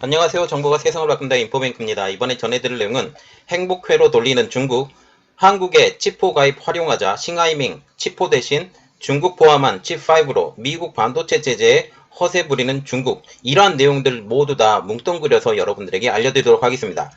안녕하세요. 정보가 세상을 바꾼다 인포뱅크입니다. 이번에 전해드릴 내용은 행복회로 돌리는 중국, 한국의 치포 가입 활용하자 싱하이밍 치포 대신 중국 포함한 칩5로 미국 반도체 제재에 허세 부리는 중국, 이러한 내용들 모두 다 뭉뚱그려서 여러분들에게 알려드리도록 하겠습니다.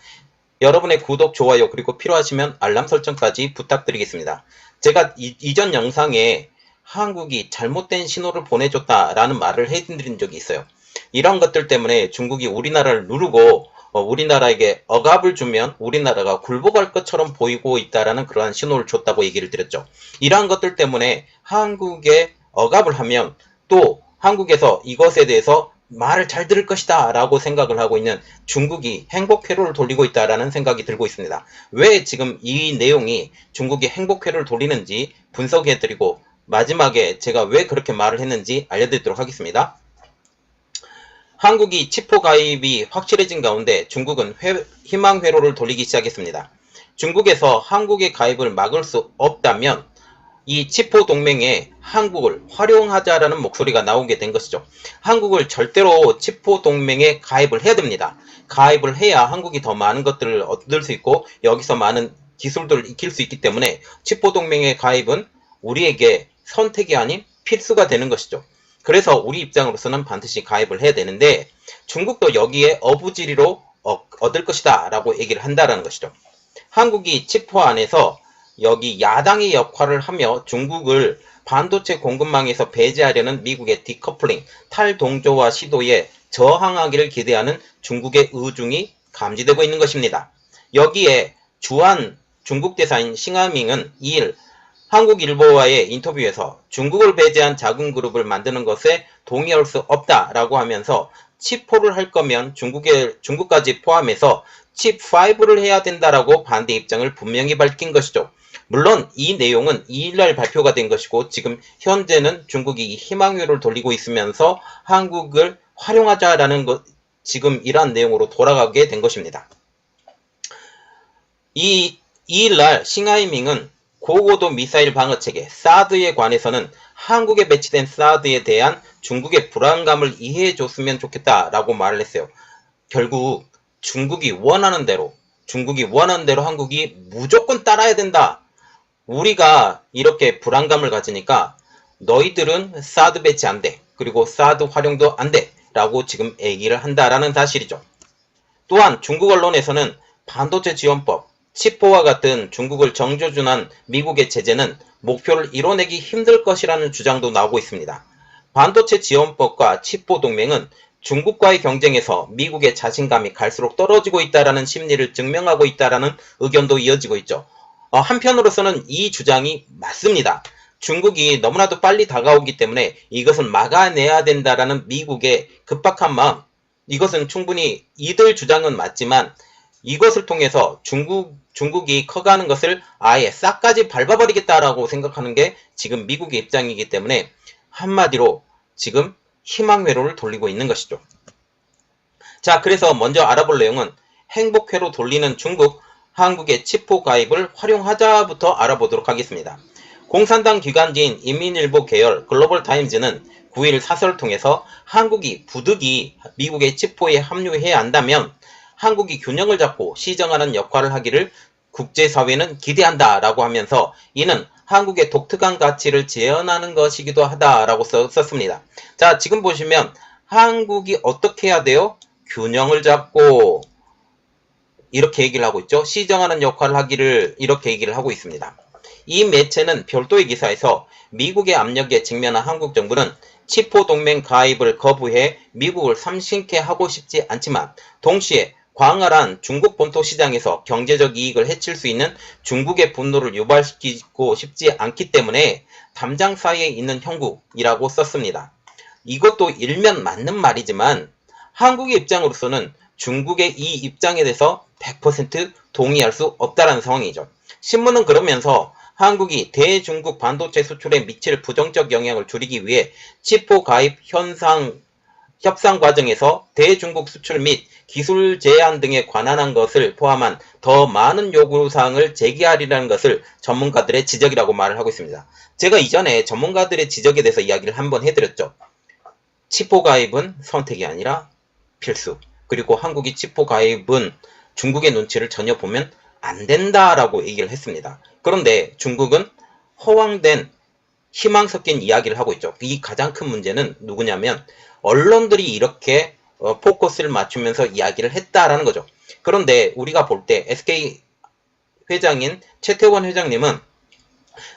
여러분의 구독, 좋아요, 그리고 필요하시면 알람 설정까지 부탁드리겠습니다. 제가 이전 영상에 한국이 잘못된 신호를 보내줬다라는 말을 해드린 적이 있어요. 이런 것들 때문에 중국이 우리나라를 누르고 우리나라에게 억압을 주면 우리나라가 굴복할 것처럼 보이고 있다라는 그러한 신호를 줬다고 얘기를 드렸죠. 이러한 것들 때문에 한국에 억압을 하면 또 한국에서 이것에 대해서 말을 잘 들을 것이다 라고 생각을 하고 있는 중국이 행복회로를 돌리고 있다라는 생각이 들고 있습니다. 왜 지금 이 내용이 중국이 행복회로를 돌리는지 분석해드리고 마지막에 제가 왜 그렇게 말을 했는지 알려드리도록 하겠습니다. 한국이 치포 가입이 확실해진 가운데 중국은 희망회로를 돌리기 시작했습니다. 중국에서 한국의 가입을 막을 수 없다면 이 치포 동맹에 한국을 활용하자라는 목소리가 나오게 된 것이죠. 한국을 절대로 치포 동맹에 가입을 해야 됩니다. 가입을 해야 한국이 더 많은 것들을 얻을 수 있고 여기서 많은 기술들을 익힐 수 있기 때문에 치포 동맹의 가입은 우리에게 선택이 아닌 필수가 되는 것이죠. 그래서 우리 입장으로서는 반드시 가입을 해야 되는데 중국도 여기에 어부지리로 얻을 것이다 라고 얘기를 한다는 것이죠. 한국이 치포 안에서 여기 야당의 역할을 하며 중국을 반도체 공급망에서 배제하려는 미국의 디커플링, 탈동조화 시도에 저항하기를 기대하는 중국의 의중이 감지되고 있는 것입니다. 여기에 주한 중국 대사인 싱하밍은 2일 한국일보와의 인터뷰에서 중국을 배제한 작은 그룹을 만드는 것에 동의할 수 없다라고 하면서 칩4를 할 거면 중국까지 포함해서 칩5를 해야 된다라고 반대 입장을 분명히 밝힌 것이죠. 물론 이 내용은 2일날 발표가 된 것이고 지금 현재는 중국이 희망회로를 돌리고 있으면서 한국을 활용하자라는 것, 지금 이러한 내용으로 돌아가게 된 것입니다. 2일날 싱하이밍은 고고도 미사일 방어체계 사드에 관해서는 한국에 배치된 사드에 대한 중국의 불안감을 이해해 줬으면 좋겠다라고 말을 했어요. 결국 중국이 원하는 대로 한국이 무조건 따라야 된다. 우리가 이렇게 불안감을 가지니까 너희들은 사드 배치 안 돼. 그리고 사드 활용도 안 돼. 라고 지금 얘기를 한다라는 사실이죠. 또한 중국 언론에서는 반도체 지원법, 치포와 같은 중국을 정조준한 미국의 제재는 목표를 이뤄내기 힘들 것이라는 주장도 나오고 있습니다. 반도체 지원법과 치포 동맹은 중국과의 경쟁에서 미국의 자신감이 갈수록 떨어지고 있다는 심리를 증명하고 있다는 의견도 이어지고 있죠. 한편으로서는 이 주장이 맞습니다. 중국이 너무나도 빨리 다가오기 때문에 이것은 막아내야 된다는 미국의 급박한 마음, 이것은 충분히 이들 주장은 맞지만 이것을 통해서 중국이 커가는 것을 아예 싹까지 밟아버리겠다라고 생각하는 게 지금 미국의 입장이기 때문에 한마디로 지금 희망회로를 돌리고 있는 것이죠. 자, 그래서 먼저 알아볼 내용은 행복회로 돌리는 중국, 한국의 치포 가입을 활용하자부터 알아보도록 하겠습니다. 공산당 기관지인 인민일보 계열 글로벌타임즈는 9일 사설을 통해서 한국이 부득이 미국의 치포에 합류해야 한다면 한국이 균형을 잡고 시정하는 역할을 하기를 국제사회는 기대한다라고 하면서 이는 한국의 독특한 가치를 재현하는 것이기도 하다라고 썼습니다. 자, 지금 보시면 한국이 어떻게 해야 돼요? 균형을 잡고 이렇게 얘기를 하고 있죠. 시정하는 역할을 하기를 이렇게 얘기를 하고 있습니다. 이 매체는 별도의 기사에서 미국의 압력에 직면한 한국 정부는 치포 동맹 가입을 거부해 미국을 삼신케 하고 싶지 않지만 동시에 광활한 중국 본토 시장에서 경제적 이익을 해칠 수 있는 중국의 분노를 유발시키고 싶지 않기 때문에 담장 사이에 있는 형국이라고 썼습니다. 이것도 일면 맞는 말이지만 한국의 입장으로서는 중국의 이 입장에 대해서 100% 동의할 수 없다는 상황이죠. 신문은 그러면서 한국이 대중국 반도체 수출에 미칠 부정적 영향을 줄이기 위해 치포 가입 협상 과정에서 대중국 수출 및 기술 제한 등에 관한 것을 포함한 더 많은 요구사항을 제기하리라는 것을 전문가들의 지적이라고 말을 하고 있습니다. 제가 이전에 전문가들의 지적에 대해서 이야기를 한번 해드렸죠. 치포 가입은 선택이 아니라 필수. 그리고 한국이 치포 가입은 중국의 눈치를 전혀 보면 안 된다라고 얘기를 했습니다. 그런데 중국은 허황된 희망 섞인 이야기를 하고 있죠. 이 가장 큰 문제는 누구냐면 언론들이 이렇게 포커스를 맞추면서 이야기를 했다라는 거죠. 그런데 우리가 볼 때 SK 회장인 최태원 회장님은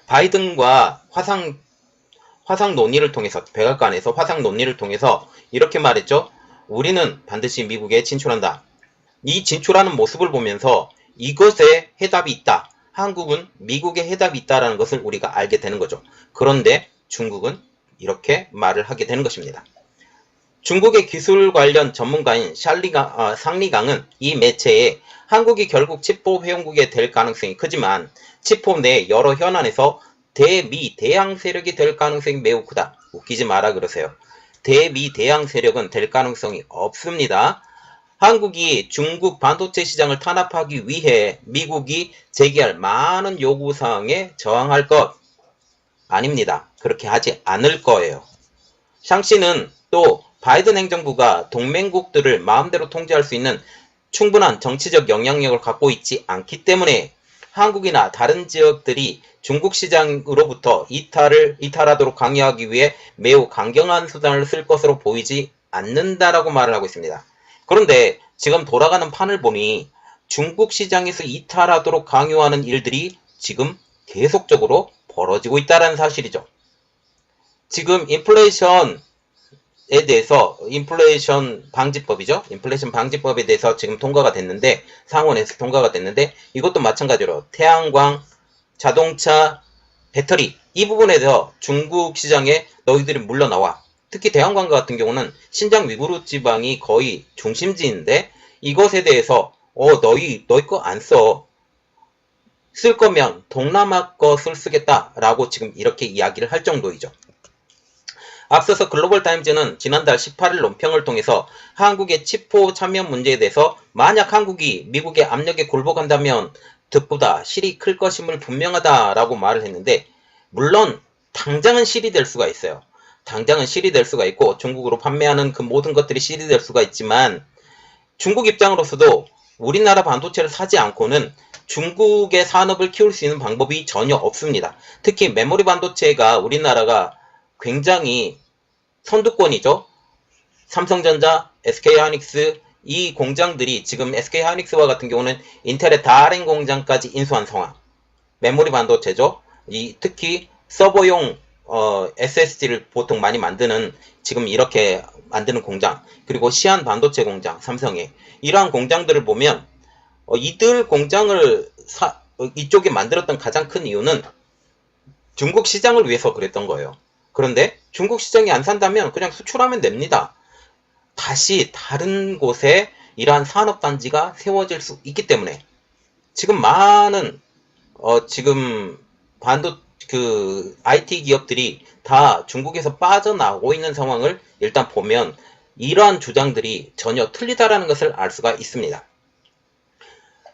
바이든과 화상 논의를 통해서, 백악관에서 화상 논의를 통해서 이렇게 말했죠. 우리는 반드시 미국에 진출한다. 이 진출하는 모습을 보면서 이것에 해답이 있다. 한국은 미국에 해답이 있다라는 것을 우리가 알게 되는 거죠. 그런데 중국은 이렇게 말을 하게 되는 것입니다. 중국의 기술 관련 전문가인 상리강은 이 매체에 한국이 결국 치포 회원국이 될 가능성이 크지만 치포 내 여러 현안에서 대미 대양 세력이 될 가능성이 매우 크다. 웃기지 마라 그러세요. 대미 대양 세력은 될 가능성이 없습니다. 한국이 중국 반도체 시장을 탄압하기 위해 미국이 제기할 많은 요구사항에 저항할 것 아닙니다. 그렇게 하지 않을 거예요. 샹씨는 또 바이든 행정부가 동맹국들을 마음대로 통제할 수 있는 충분한 정치적 영향력을 갖고 있지 않기 때문에 한국이나 다른 지역들이 중국 시장으로부터 이탈하도록 강요하기 위해 매우 강경한 수단을 쓸 것으로 보이지 않는다라고 말을 하고 있습니다. 그런데 지금 돌아가는 판을 보니 중국 시장에서 이탈하도록 강요하는 일들이 지금 계속적으로 벌어지고 있다는 사실이죠. 지금 인플레이션에 대해서 인플레이션 방지법이죠. 인플레이션 방지법에 대해서 지금 통과가 됐는데 상원에서 통과가 됐는데 이것도 마찬가지로 태양광, 자동차, 배터리 이 부분에 대해서 중국 시장에 너희들이 물러나와. 특히 태양광 같은 경우는 신장 위구르 지방이 거의 중심지인데 이것에 대해서 너희 거 안 써. 쓸 거면 동남아 것을 쓰겠다라고 지금 이렇게 이야기를 할 정도이죠. 앞서서 글로벌타임즈는 지난달 18일 논평을 통해서 한국의 치포 참여 문제에 대해서 만약 한국이 미국의 압력에 굴복한다면 득보다 실이 클 것임을 분명하다라고 말을 했는데 물론 당장은 실이 될 수가 있어요. 당장은 실이 될 수가 있고 중국으로 판매하는 그 모든 것들이 실이 될 수가 있지만 중국 입장으로서도 우리나라 반도체를 사지 않고는 중국의 산업을 키울 수 있는 방법이 전혀 없습니다. 특히 메모리 반도체가 우리나라가 굉장히 선두권이죠. 삼성전자, SK하이닉스 이 공장들이 지금 SK하이닉스와 같은 경우는 인텔의 다른 공장까지 인수한 상황. 메모리 반도체죠. 특히 서버용 SSD를 보통 많이 만드는 지금 이렇게 만드는 공장 그리고 시안 반도체 공장 삼성의 이러한 공장들을 보면 이들 공장을 이쪽에 만들었던 가장 큰 이유는 중국 시장을 위해서 그랬던 거예요. 그런데 중국 시장이 안 산다면 그냥 수출하면 됩니다. 다시 다른 곳에 이러한 산업단지가 세워질 수 있기 때문에 지금 많은 지금 IT 기업들이 다 중국에서 빠져나오고 있는 상황을 일단 보면 이러한 주장들이 전혀 틀리다라는 것을 알 수가 있습니다.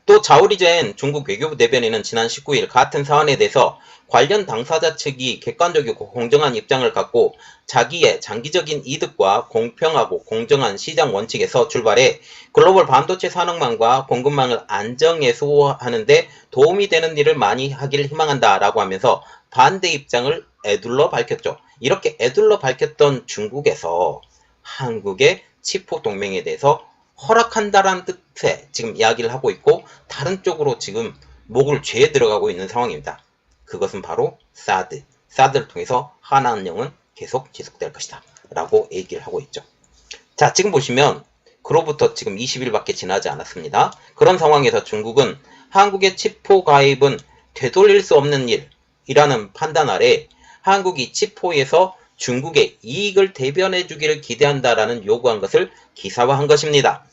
또 자오리젠 중국 외교부 대변인은 지난 19일 같은 사안에 대해서 관련 당사자 측이 객관적이고 공정한 입장을 갖고 자기의 장기적인 이득과 공평하고 공정한 시장 원칙에서 출발해 글로벌 반도체 산업망과 공급망을 안정에 수호하는 데 도움이 되는 일을 많이 하기를 희망한다라고 하면서 반대 입장을 에둘러 밝혔죠. 이렇게 에둘러 밝혔던 중국에서 한국의 치포 동맹에 대해서 허락한다라는 뜻의 지금 이야기를 하고 있고 다른 쪽으로 지금 목을 죄에 들어가고 있는 상황입니다. 그것은 바로 사드를 통해서 한한령은 계속 지속될 것이다 라고 얘기를 하고 있죠. 자, 지금 보시면 그로부터 지금 20일밖에 지나지 않았습니다. 그런 상황에서 중국은 한국의 치포 가입은 되돌릴 수 없는 일이라는 판단 아래 한국이 치포에서 중국의 이익을 대변해 주기를 기대한다라는 요구한 것을 기사화한 것입니다.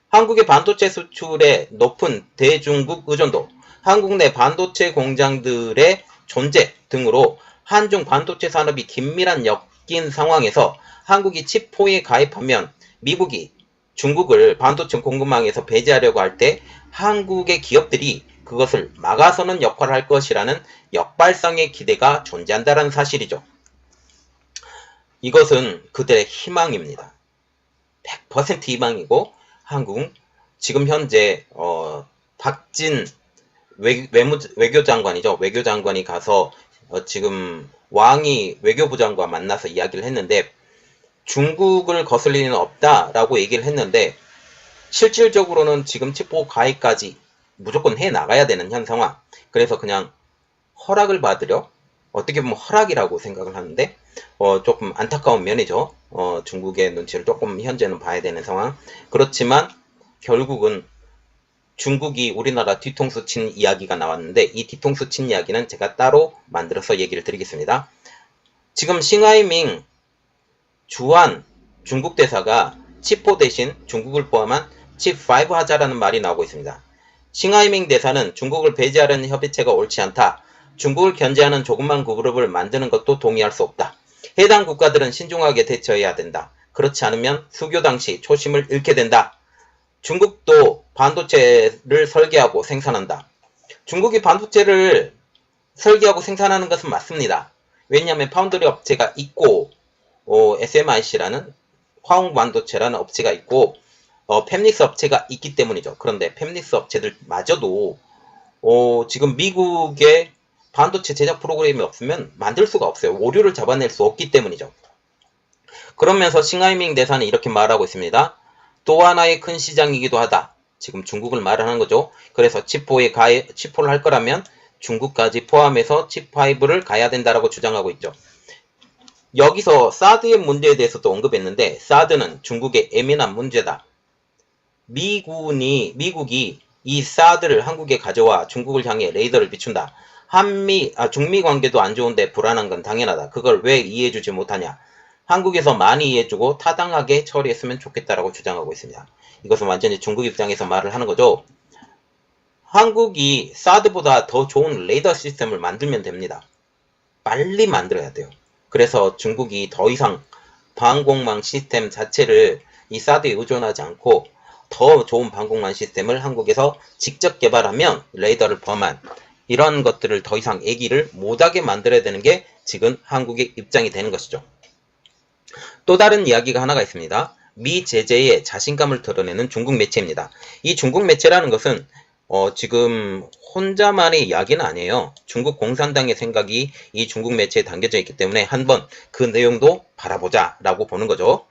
한국의 반도체 수출의 높은 대중국 의존도, 한국 내 반도체 공장들의 존재 등으로 한중 반도체 산업이 긴밀한 엮인 상황에서 한국이 치포에 가입하면 미국이 중국을 반도체 공급망에서 배제하려고 할 때 한국의 기업들이 그것을 막아서는 역할을 할 것이라는 역발상의 기대가 존재한다는 사실이죠. 이것은 그들의 희망입니다. 100% 희망이고 한국 지금 현재 박진 외교장관이죠. 외교장관이 가서 지금 왕이 외교부 장관과 만나서 이야기를 했는데 중국을 거슬 일은 없다라고 얘기를 했는데 실질적으로는 지금 칩보 가입까지 무조건 해 나가야 되는 현 상황. 그래서 그냥 허락을 받으려 어떻게 보면 허락이라고 생각을 하는데 조금 안타까운 면이죠. 중국의 눈치를 조금 현재는 봐야 되는 상황. 그렇지만 결국은 중국이 우리나라 뒤통수 친 이야기가 나왔는데 이 뒤통수 친 이야기는 제가 따로 만들어서 얘기를 드리겠습니다. 지금 싱하이밍 주한 중국 대사가 칩4 대신 중국을 포함한 칩5 하자라는 말이 나오고 있습니다. 싱하이밍 대사는 중국을 배제하려는 협의체가 옳지 않다. 중국을 견제하는 조그만 그룹을 만드는 것도 동의할 수 없다. 해당 국가들은 신중하게 대처해야 된다. 그렇지 않으면 수교 당시 초심을 잃게 된다. 중국도 반도체를 설계하고 생산한다. 중국이 반도체를 설계하고 생산하는 것은 맞습니다. 왜냐하면 파운드리 업체가 있고 SMIC라는 화홍반도체라는 업체가 있고 팹리스 업체가 있기 때문이죠. 그런데 팹리스 업체들마저도 지금 미국의 반도체 제작 프로그램이 없으면 만들 수가 없어요. 오류를 잡아낼 수 없기 때문이죠. 그러면서 싱하이밍 대사는 이렇게 말하고 있습니다. 또 하나의 큰 시장이기도 하다. 지금 중국을 말하는 거죠. 그래서 칩4를 할 거라면 중국까지 포함해서 칩5를 가야 된다라고 주장하고 있죠. 여기서 사드의 문제에 대해서도 언급했는데 사드는 중국의 예민한 문제다. 미국이 이 사드를 한국에 가져와 중국을 향해 레이더를 비춘다. 중미 관계도 안 좋은데 불안한 건 당연하다. 그걸 왜 이해해주지 못하냐. 한국에서 많이 이해해주고 타당하게 처리했으면 좋겠다라고 주장하고 있습니다. 이것은 완전히 중국 입장에서 말을 하는 거죠. 한국이 사드보다 더 좋은 레이더 시스템을 만들면 됩니다. 빨리 만들어야 돼요. 그래서 중국이 더 이상 방공망 시스템 자체를 이 사드에 의존하지 않고 더 좋은 방공망 시스템을 한국에서 직접 개발하면 레이더를 포함한 이런 것들을 더 이상 얘기를 못하게 만들어야 되는 게 지금 한국의 입장이 되는 것이죠. 또 다른 이야기가 하나가 있습니다. 미 제재에 자신감을 드러내는 중국 매체입니다. 이 중국 매체라는 것은 지금 혼자만의 이야기는 아니에요. 중국 공산당의 생각이 이 중국 매체에 담겨져 있기 때문에 한번 그 내용도 바라보자 라고 보는 거죠.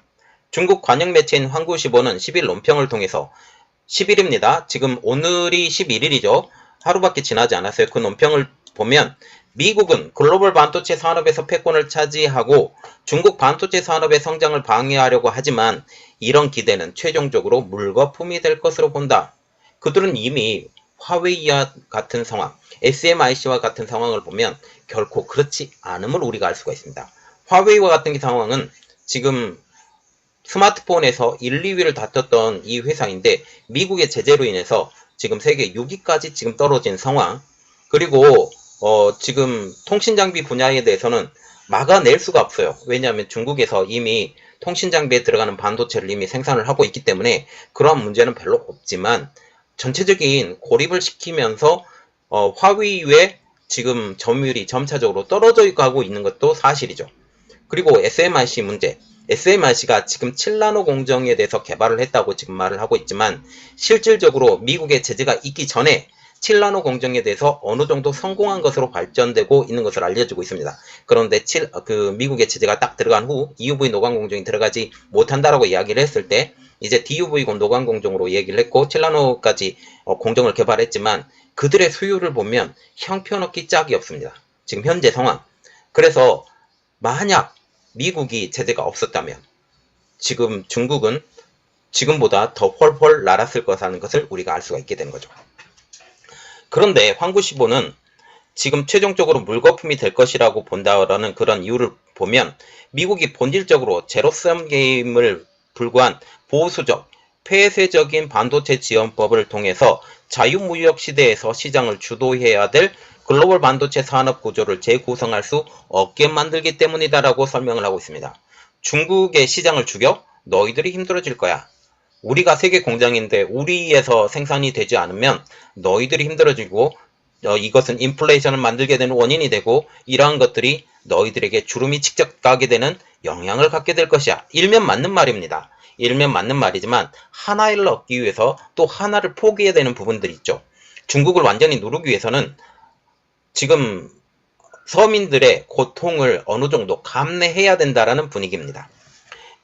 중국 관영 매체인 환구시보는 10일 논평을 통해서 10일입니다. 지금 오늘이 11일이죠. 하루밖에 지나지 않았어요. 그 논평을 보면 미국은 글로벌 반도체 산업에서 패권을 차지하고 중국 반도체 산업의 성장을 방해하려고 하지만 이런 기대는 최종적으로 물거품이 될 것으로 본다. 그들은 이미 화웨이와 같은 상황, SMIC와 같은 상황을 보면 결코 그렇지 않음을 우리가 알 수가 있습니다. 화웨이와 같은 상황은 지금 스마트폰에서 1, 2위를 다퉜던 이 회사인데 미국의 제재로 인해서 지금 세계 6위까지 지금 떨어진 상황. 그리고 지금 통신장비 분야에 대해서는 막아낼 수가 없어요. 왜냐하면 중국에서 이미 통신장비에 들어가는 반도체를 이미 생산을 하고 있기 때문에 그런 문제는 별로 없지만 전체적인 고립을 시키면서 화웨이의 지금 점유율이 점차적으로 떨어져 가고 있는 것도 사실이죠. 그리고 SMIC 문제. SMIC가 지금 7나노 공정에 대해서 개발을 했다고 지금 말을 하고 있지만 실질적으로 미국의 제재가 있기 전에 7나노 공정에 대해서 어느 정도 성공한 것으로 발전되고 있는 것을 알려주고 있습니다. 그런데 미국의 제재가 딱 들어간 후 EUV 노광 공정이 들어가지 못한다라고 이야기를 했을 때 이제 DUV 노광 공정으로 얘기를 했고 7나노까지 공정을 개발했지만 그들의 수율을 보면 형편없기 짝이 없습니다. 지금 현재 상황. 그래서 만약 미국이 제재가 없었다면 지금 중국은 지금보다 더 훨훨 날았을 것이라는 것을 우리가 알 수가 있게 되는 거죠. 그런데 환구시보는 지금 최종적으로 물거품이 될 것이라고 본다라는 그런 이유를 보면 미국이 본질적으로 제로섬 게임을 불구한 보수적, 폐쇄적인 반도체 지원법을 통해서 자유무역 시대에서 시장을 주도해야 될 글로벌 반도체 산업 구조를 재구성할 수 없게 만들기 때문이다라고 설명을 하고 있습니다. 중국의 시장을 죽여? 너희들이 힘들어질 거야. 우리가 세계 공장인데 우리에서 생산이 되지 않으면 너희들이 힘들어지고 이것은 인플레이션을 만들게 되는 원인이 되고 이러한 것들이 너희들에게 주름이 직접 가게 되는 영향을 갖게 될 것이야. 일면 맞는 말입니다. 일면 맞는 말이지만 하나를 얻기 위해서 또 하나를 포기해야 되는 부분들이 있죠. 중국을 완전히 누르기 위해서는 지금 서민들의 고통을 어느 정도 감내해야 된다라는 분위기입니다.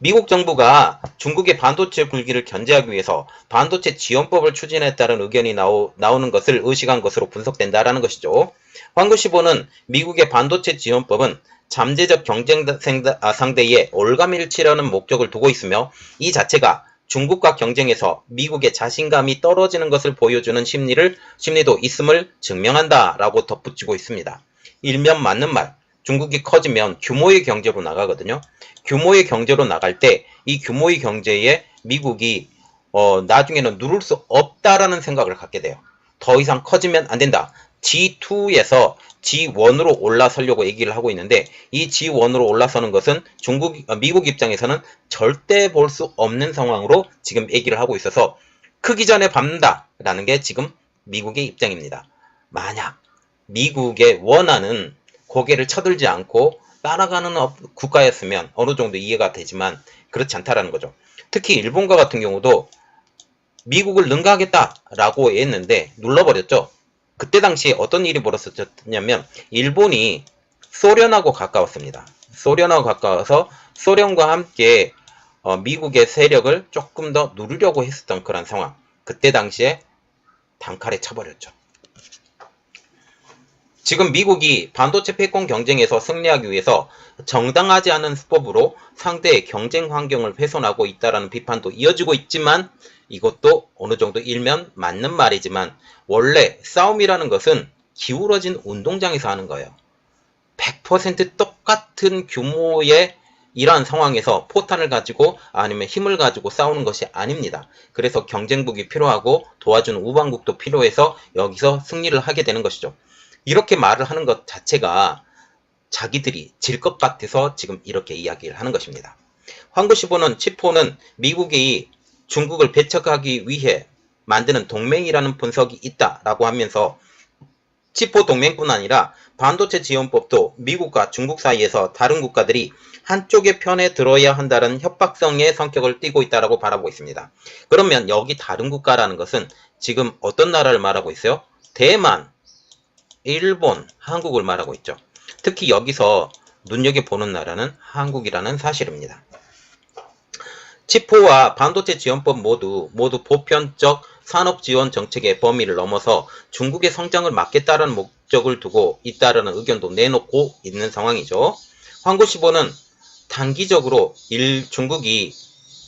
미국 정부가 중국의 반도체 굴기를 견제하기 위해서 반도체 지원법을 추진했다는 의견이 나오는 것을 의식한 것으로 분석된다라는 것이죠. 환구시보는 미국의 반도체 지원법은 잠재적 경쟁 상대에 올가밀치려는 목적을 두고 있으며 이 자체가 중국과 경쟁에서 미국의 자신감이 떨어지는 것을 보여주는 심리도 있음을 증명한다라고 덧붙이고 있습니다. 일면 맞는 말, 중국이 커지면 규모의 경제로 나가거든요. 규모의 경제로 나갈 때 이 규모의 경제에 미국이 나중에는 누를 수 없다라는 생각을 갖게 돼요. 더 이상 커지면 안 된다. G2에서 G1으로 올라서려고 얘기를 하고 있는데 이 G1으로 올라서는 것은 미국 입장에서는 절대 볼 수 없는 상황으로 지금 얘기를 하고 있어서 크기 전에 밟는다라는 게 지금 미국의 입장입니다. 만약 미국의 원하는 고개를 쳐들지 않고 따라가는 국가였으면 어느 정도 이해가 되지만 그렇지 않다라는 거죠. 특히 일본과 같은 경우도 미국을 능가하겠다라고 했는데 눌러버렸죠. 그때 당시에 어떤 일이 벌어졌냐면 일본이 소련하고 가까웠습니다. 소련하고 가까워서 소련과 함께 미국의 세력을 조금 더 누르려고 했었던 그런 상황. 그때 당시에 단칼에 쳐버렸죠. 지금 미국이 반도체 패권 경쟁에서 승리하기 위해서 정당하지 않은 수법으로 상대의 경쟁 환경을 훼손하고 있다는 비판도 이어지고 있지만 이것도 어느 정도 일면 맞는 말이지만 원래 싸움이라는 것은 기울어진 운동장에서 하는 거예요. 100% 똑같은 규모의 이러한 상황에서 포탄을 가지고 아니면 힘을 가지고 싸우는 것이 아닙니다. 그래서 경쟁국이 필요하고 도와주는 우방국도 필요해서 여기서 승리를 하게 되는 것이죠. 이렇게 말을 하는 것 자체가 자기들이 질 것 같아서 지금 이렇게 이야기를 하는 것입니다. 황구시보는 치포는 미국이 중국을 배척하기 위해 만드는 동맹이라는 분석이 있다라고 하면서 치포 동맹뿐 아니라 반도체 지원법도 미국과 중국 사이에서 다른 국가들이 한쪽의 편에 들어야 한다는 협박성의 성격을 띠고 있다라고 바라보고 있습니다. 그러면 여기 다른 국가라는 것은 지금 어떤 나라를 말하고 있어요? 대만, 일본, 한국을 말하고 있죠. 특히 여기서 눈여겨보는 나라는 한국이라는 사실입니다. 치포와 반도체 지원법 모두 보편적 산업지원 정책의 범위를 넘어서 중국의 성장을 막겠다는 목적을 두고 있다는 의견도 내놓고 있는 상황이죠. 황구시보는 단기적으로 중국이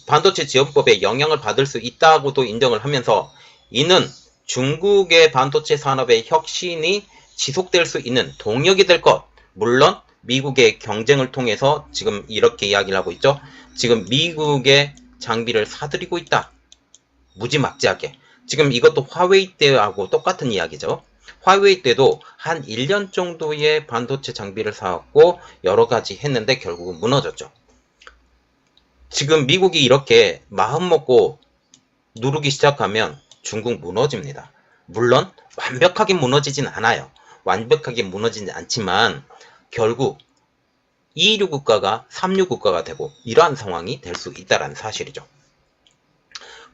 반도체 지원법에 영향을 받을 수 있다고도 인정을 하면서 이는 중국의 반도체 산업의 혁신이 지속될 수 있는 동력이 될 것. 물론 미국의 경쟁을 통해서 지금 이렇게 이야기를 하고 있죠. 지금 미국의 장비를 사들이고 있다. 무지막지하게. 지금 이것도 화웨이 때하고 똑같은 이야기죠. 화웨이 때도 한 1년 정도의 반도체 장비를 사왔고 여러 가지 했는데 결국은 무너졌죠. 지금 미국이 이렇게 마음먹고 누르기 시작하면 중국 무너집니다. 물론 완벽하게 무너지진 않아요. 완벽하게 무너지지 않지만 결국 2류 국가가 3류 국가가 되고 이러한 상황이 될 수 있다는 사실이죠.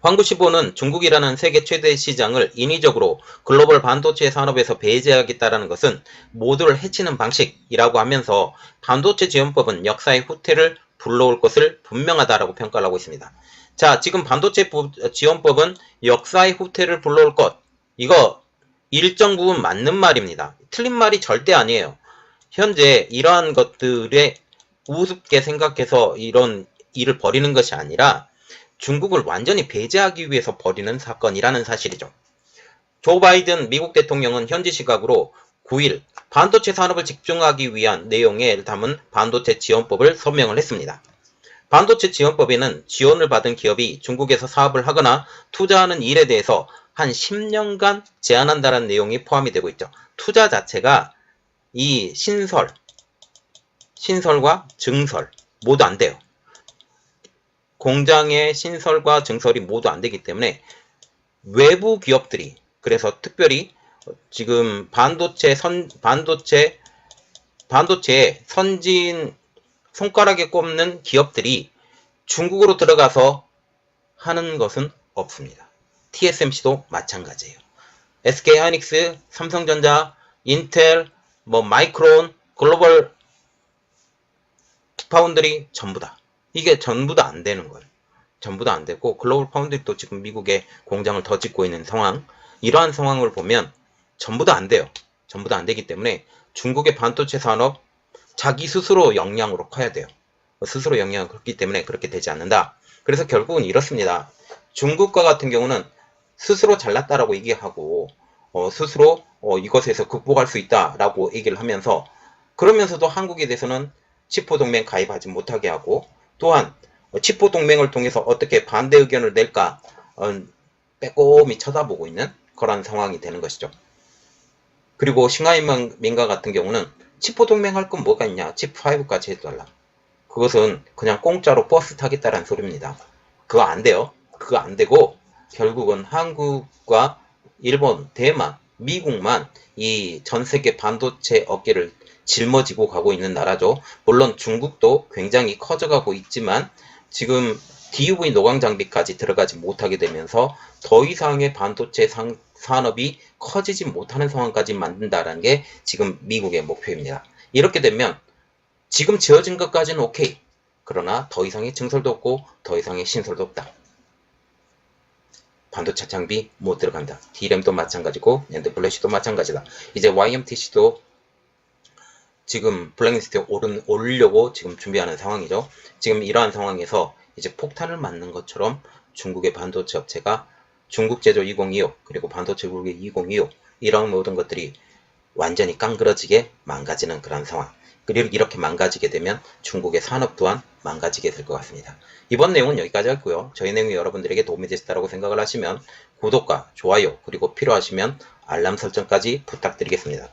황구시보는 중국이라는 세계 최대 시장을 인위적으로 글로벌 반도체 산업에서 배제하겠다는 것은 모두를 해치는 방식이라고 하면서 반도체 지원법은 역사의 후퇴를 불러올 것을 분명하다라고 평가를 하고 있습니다. 자, 지금 반도체 지원법은 역사의 후퇴를 불러올 것. 이거 일정 부분 맞는 말입니다. 틀린 말이 절대 아니에요. 현재 이러한 것들에 우습게 생각해서 이런 일을 벌이는 것이 아니라 중국을 완전히 배제하기 위해서 벌이는 사건이라는 사실이죠. 조 바이든 미국 대통령은 현지 시각으로 9일 반도체 산업을 집중하기 위한 내용에 담은 반도체 지원법을 서명을 했습니다. 반도체 지원법에는 지원을 받은 기업이 중국에서 사업을 하거나 투자하는 일에 대해서 한 10년간 제한한다는 내용이 포함이 되고 있죠. 투자 자체가 이 신설과 증설 모두 안 돼요. 공장의 신설과 증설이 모두 안 되기 때문에 외부 기업들이 그래서 특별히 지금 반도체의 선진 손가락에 꼽는 기업들이 중국으로 들어가서 하는 것은 없습니다. TSMC도 마찬가지예요. SK하이닉스, 삼성전자, 인텔, 마이크론, 글로벌 파운드리 전부 다. 이게 전부 다 안 되는 거예요. 전부 다 안 되고 글로벌 파운드리도 지금 미국에 공장을 더 짓고 있는 상황. 이러한 상황을 보면 전부 다 안 돼요. 전부 다 안 되기 때문에 중국의 반도체 산업 자기 스스로 역량으로 커야 돼요. 스스로 역량을 컸기 때문에 그렇게 되지 않는다. 그래서 결국은 이렇습니다. 중국과 같은 경우는 스스로 잘났다라고 얘기하고 스스로 이것에서 극복할 수 있다라고 얘기를 하면서 그러면서도 한국에 대해서는 치포 동맹 가입하지 못하게 하고 또한 치포 동맹을 통해서 어떻게 반대 의견을 낼까 빼꼼히 쳐다보고 있는 그런 상황이 되는 것이죠. 그리고 싱하이민과 같은 경우는 치포 동맹 할 건 뭐가 있냐? 칩5까지 해달라. 그것은 그냥 공짜로 버스 타겠다라는 소리입니다. 그거 안 돼요. 그거 안 되고 결국은 한국과 일본, 대만, 미국만 이 전 세계 반도체 업계를 짊어지고 가고 있는 나라죠. 물론 중국도 굉장히 커져가고 있지만 지금 DUV 노광 장비까지 들어가지 못하게 되면서 더 이상의 반도체 산업이 커지지 못하는 상황까지 만든다는 게 지금 미국의 목표입니다. 이렇게 되면 지금 지어진 것까지는 오케이. 그러나 더 이상의 증설도 없고 더 이상의 신설도 없다. 반도체 장비 못 들어간다. D램도 마찬가지고 낸드 플래시도 마찬가지다. 이제 YMTC도 지금 블랙리스트에 오르려고 지금 준비하는 상황이죠. 지금 이러한 상황에서 이제 폭탄을 맞는 것처럼 중국의 반도체 업체가 중국 제조 2025 그리고 반도체 국의 2025 이런 모든 것들이 완전히 깡그러지게 망가지는 그런 상황. 그리고 이렇게 망가지게 되면 중국의 산업 또한 망가지게 될 것 같습니다. 이번 내용은 여기까지 하고요. 저희 내용이 여러분들에게 도움이 되셨다고 생각을 하시면 구독과 좋아요 그리고 필요하시면 알람 설정까지 부탁드리겠습니다.